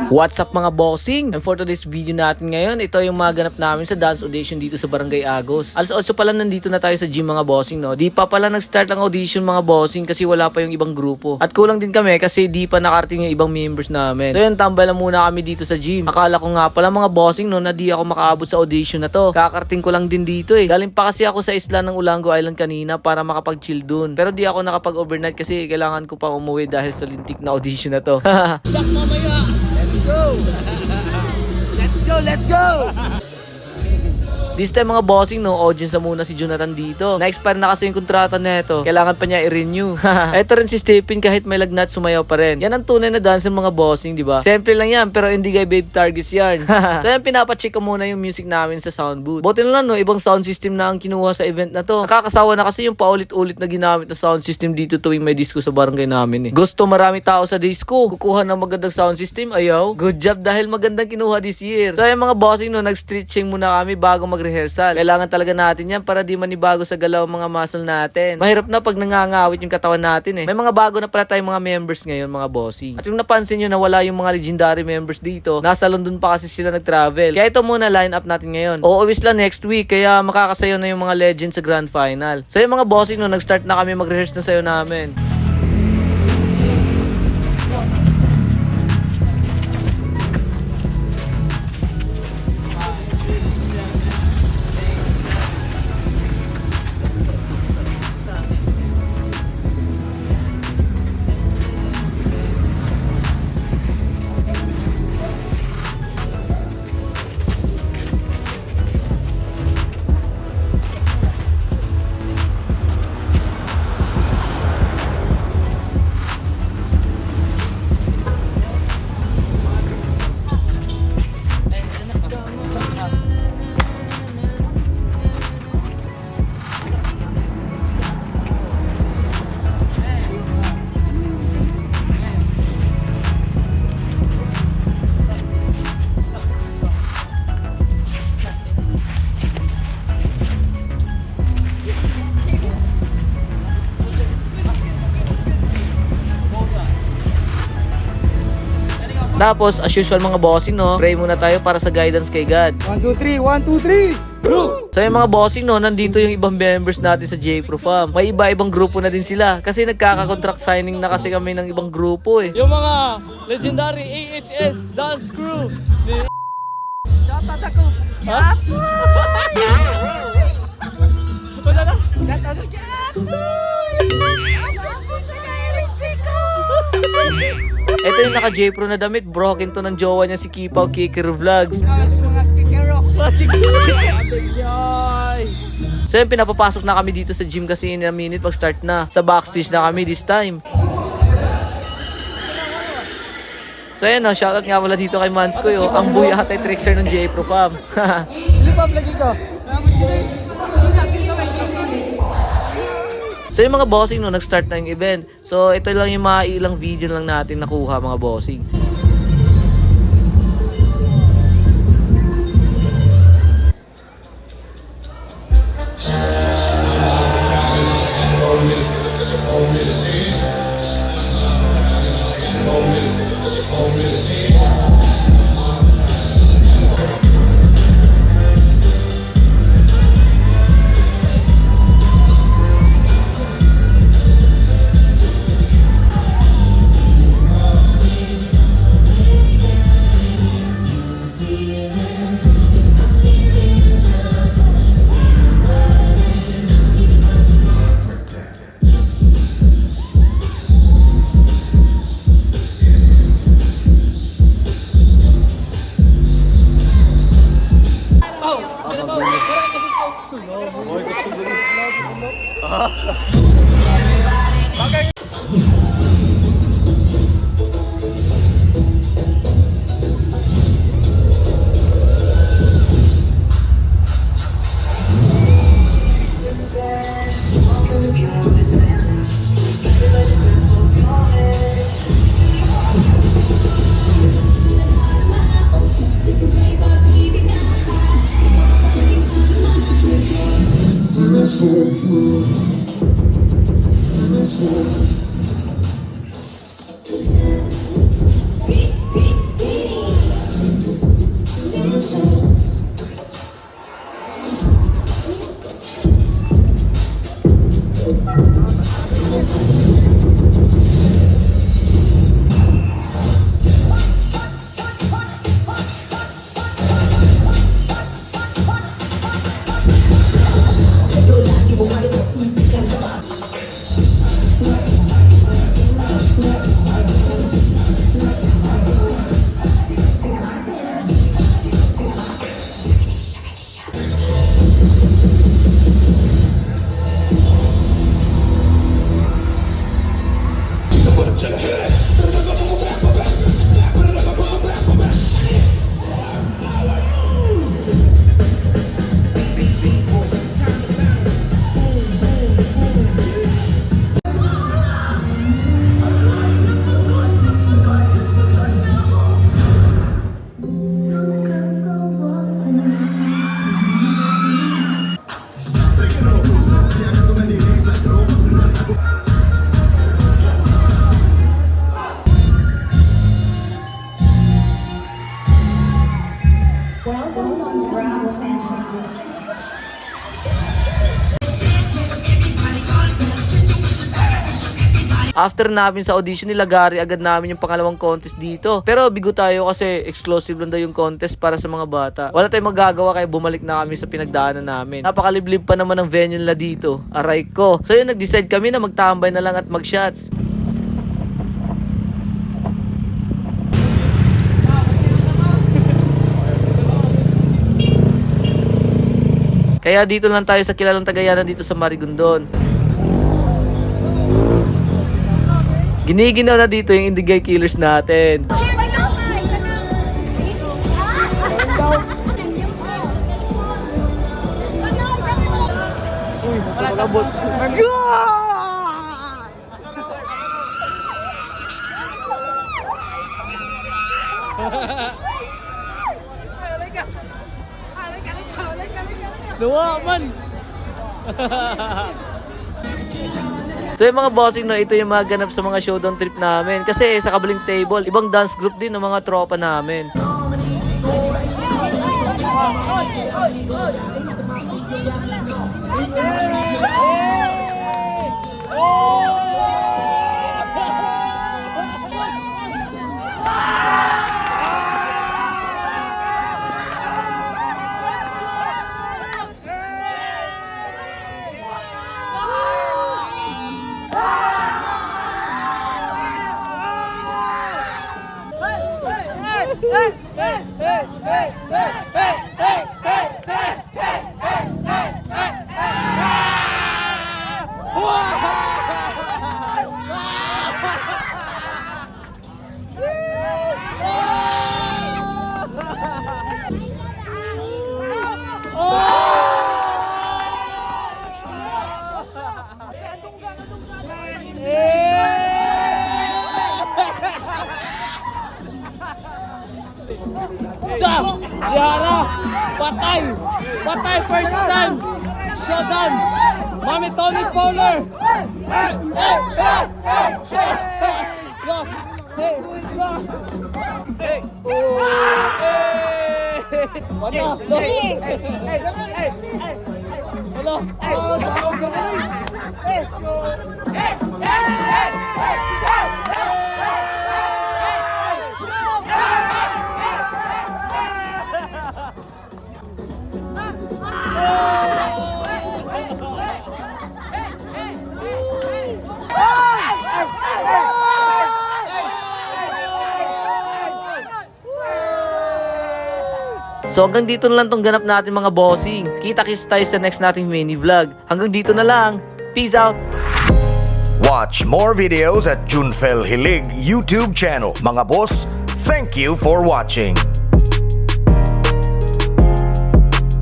What's up mga bossing? And for today's video natin ngayon, ito yung mga ganap namin sa dance audition dito sa Barangay Agos. Alas 8 pala nandito na tayo sa gym mga bossing, no? Di pa pala nag-start ang audition mga bossing kasi wala pa yung ibang grupo. At kulang din kami kasi di pa nakarating yung ibang members namin. So yun, tambay lang muna kami dito sa gym. Akala ko nga pala mga bossing, no, na di ako makaabot sa audition na to. Kakarating ko lang din dito eh. Galing pa kasi ako sa isla ng Ulango Island kanina para makapag-chill dun. Pero di ako nakapag-overnight kasi kailangan ko pa umuwi dahil sa lintik na audition na to. Let's go! This time mga bossing, no, audience na muna si Jonathan dito. Na-expire na kasi yung kontrata nito. Kailangan pa niya i-renew. Ito rin si Stephen, kahit may lagnat, sumayaw pa rin. Yan ang tunay na dancer mga bossing, di ba? Simple lang yan, pero hindi kay Babe Targets yan. So yan, pinapacheck ko muna yung music namin sa sound booth. Buti na lang, no, ibang sound system na ang kinuha sa event na to. Nakakasawa na kasi yung paulit-ulit na ginamit na sound system dito tuwing may disco sa barangay namin eh. Gusto marami tao sa disco. Kukuha ng magandang sound system, ayaw. Good job dahil magandang kinuha this year. So yan mga bossing, no, nag-stretching muna kami bago mag-rehearsal. Kailangan talaga natin yan para di manibago sa galaw mga muscle natin. Mahirap na pag nangangawit yung katawan natin eh. May mga bago na pala tayong mga members ngayon mga bossing. At yung napansin nyo na wala yung mga legendary members dito, nasa London pa kasi sila nag-travel. Kaya ito muna line up natin ngayon. Uuwi sila next week kaya makakasayo na yung mga legends sa grand final. So yung mga bossing, no, nag-start na kami mag-rehearse na sayo namin. Tapos, as usual mga bossing, no, pray muna tayo para sa guidance kay God. 1, 2, 3, 1, 2, 3! Bro! So yung mga bossing, no, nandito yung ibang members natin sa J-Pro Fam. May iba-ibang grupo na din sila. Kasi nagkaka-contract signing na kasi kami ng ibang grupo eh. Yung mga legendary AHS dance crew ni Dapat ako! Ha? Wala na? Dapat ako! Ito yung naka J-Pro na damit. Broken to ng jowa niya si Kipaw Kicker Vlogs. Mga kikero! So yun, pinapapasok na kami dito sa gym kasi in a minute pag-start na. Sa backstage na kami this time. So yun, no, shoutout nga pala dito kay Manskoy, oh, ang buyahatay trickster ng J-Pro Fam. Lipap lagi ko! So yung mga bossing, no, nag-start na yung event. So ito lang yung mga ilang video lang natin nakuha mga bossing. After namin sa audition nila Gary, agad namin yung pangalawang contest dito. Pero bigo tayo kasi exclusive lang daw yung contest para sa mga bata. Wala tayong magagawa kaya bumalik na kami sa pinagdaanan namin. Napakaliblib pa naman ng venue nila dito. Aray ko. So yun, nag-decide kami na magtambay na lang at mag-shots. Kaya dito lang tayo sa kilalang Tagayanan dito sa Marigondon. Giniginaw na dito yung Indigay Killers natin. Luwa man! So yung mga bossing no, ito yung mga ganap sa mga showdown trip namin. Kasi sa kabilang table, ibang dance group din ng mga tropa namin. Yara! Patay! Patay first time! Showdown! Mami Tony Fowler! Go! Hey! Go! Hey! Oh! Hey! Wala! Wala! So hanggang dito na lang tong ganap natin mga bossing. Kita-kits tayo sa next nating mini vlog. Hanggang dito na lang. Peace out! Watch more videos at Junfel Hilig YouTube channel. Mga boss, thank you for watching.